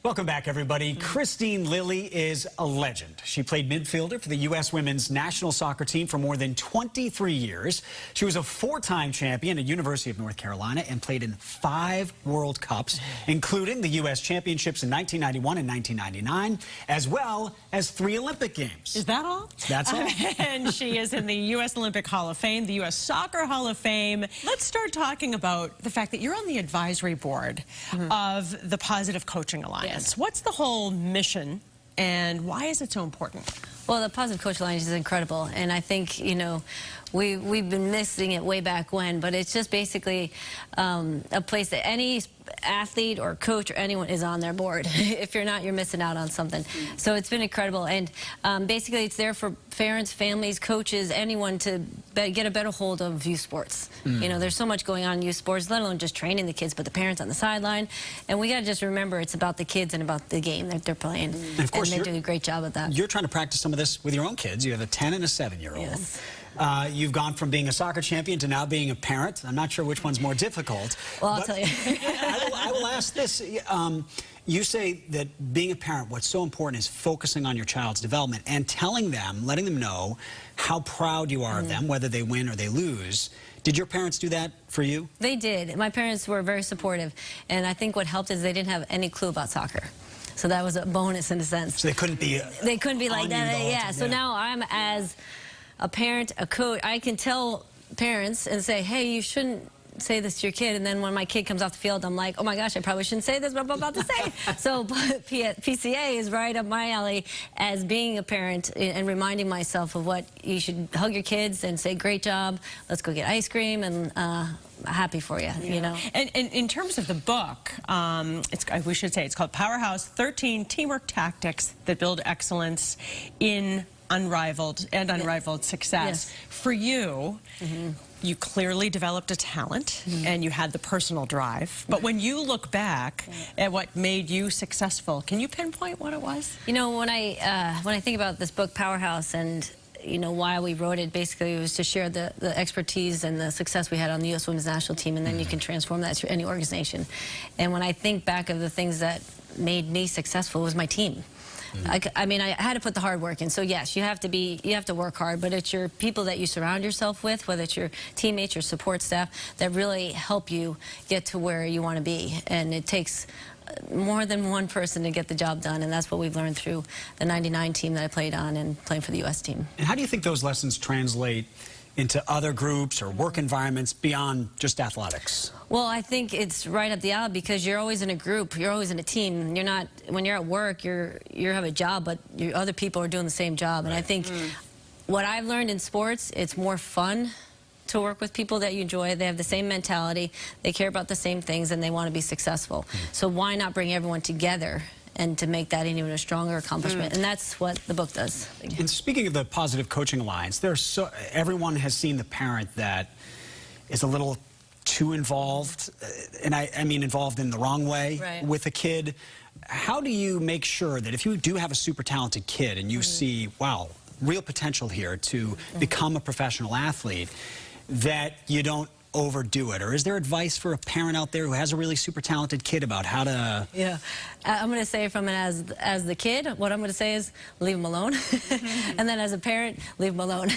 Welcome back, everybody. Kristine Lilly is a legend. She played midfielder for the U.S. women's national soccer team for more than 23 years. She was a four-time champion at University of North Carolina and played in 5 World Cups, including the U.S. Championships in 1991 and 1999, as well as 3 Olympic Games. Is that all? That's all. And she is in the U.S. Olympic Hall of Fame, the U.S. Soccer Hall of Fame. Let's start talking about the fact that you're on the advisory board of the Positive Coaching Alliance. Yes. What's the whole mission, and why is it so important? Well, the Positive Coach Alliance is incredible, and I think, you know, we've been missing it way back when, but it's just basically a place that any athlete or coach or anyone is on their board. If you're not, you're missing out on something. So it's been incredible, and basically it's there for parents, families, coaches, anyone to get a better hold of youth sports. You know, there's so much going on in youth sports, let alone just training the kids, but the parents on the sideline. And we got to just remember it's about the kids and about the game that they're playing. And of course, they're doing a great job at that. You're trying to practice some of this with your own kids. You have a 10 and a 7-year-old. Yes. You've gone from being a soccer champion to now being a parent. I'm not sure which one's more difficult. Well, I'll tell you. I will ask this. You say that being a parent, what's so important is focusing on your child's development and telling them, letting them know how proud you are of them, whether they win or they lose. Did your parents do that for you? They did. My parents were very supportive, and I think what helped is they didn't have any clue about soccer. So that was a bonus in a sense. So they couldn't be like that. Yeah. So now I'm, as a parent, a coach, I can tell parents and say, hey, you shouldn't say this to your kid. And then when my kid comes off the field, I'm like, oh my gosh, I probably shouldn't say this, what I'm about to say. So PCA is right up my alley as being a parent and reminding myself of what you should hug your kids and say, great job, let's go get ice cream, and happy for you, you know. And in terms of the book, we should say it's called Powerhouse, 13 Teamwork Tactics that Build Excellence in Unrivaled Success. Yes. For you, you clearly developed a talent and you had the personal drive. But when you look back at what made you successful, can you pinpoint what it was? You know, when I think about this book, Powerhouse, and you know why we wrote it, basically it was to share the expertise and the success we had on the U.S. Women's National Team, and then you can transform that to any organization. And when I think back of the things that made me successful, was my team. I mean, I had to put the hard work in. So yes, you have to work hard, but it's your people that you surround yourself with, whether it's your teammates, your support staff, that really help you get to where you want to be. And it takes more than one person to get the job done, and that's what we've learned through the '99 team that I played on and playing for the U.S. team. And how do you think those lessons translate into other groups or work environments beyond just athletics? Well, I think it's right up the alley, because you're always in a group, you're always in a team. You're not, when you're at work, you have a job, but other people are doing the same job. And I think what I've learned in sports, it's more fun to work with people that you enjoy. They have the same mentality, they care about the same things, and they want to be successful. So why not bring everyone together and to make that even a stronger accomplishment? And that's what the book does. And speaking of the Positive Coaching Alliance, everyone has seen the parent that is a little too involved, and I mean involved in the wrong way with a kid. How do you make sure that if you do have a super talented kid and you see, wow, real potential here to become a professional athlete, that you don't overdo it? Or is there advice for a parent out there who has a really super talented kid about how to... Yeah, I'm going to say from it as the kid, what I'm going to say is leave them alone. And then as a parent, leave them alone.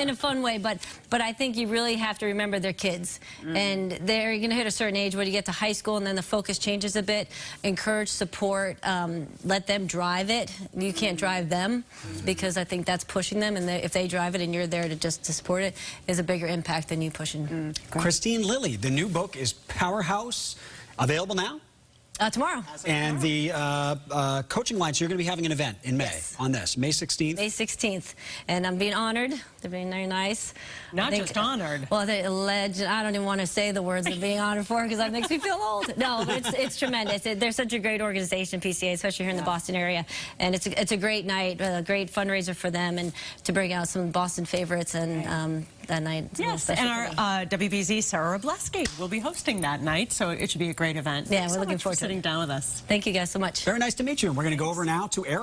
in a fun way. But I think you really have to remember they're kids. And they're going to hit a certain age when you get to high school, and then the focus changes a bit. Encourage, support, let them drive it. You can't drive them, because I think that's pushing them. And if they drive it and you're there to support it, is a bigger impact than you pushing. Kristine Lilly, the new book is Powerhouse, available now? Tomorrow. And the Coaching Alliance, you're going to be having an event in May on this, May 16th? May 16th. And I'm being honored. They're being very nice. Not just honored. Well, the legend, I don't even want to say the words of being honored for, because that makes me feel old. No, but it's tremendous. They're such a great organization, PCA, especially here in the Boston area. And it's a great night, a great fundraiser for them, and to bring out some Boston favorites. And that night, yes, and our WBZ Sarah Robleski will be hosting that night, so it should be a great event. Yeah, we're looking forward to sitting down with us. Thank you guys so much. Very nice to meet you. And we're going to go over now to Eric.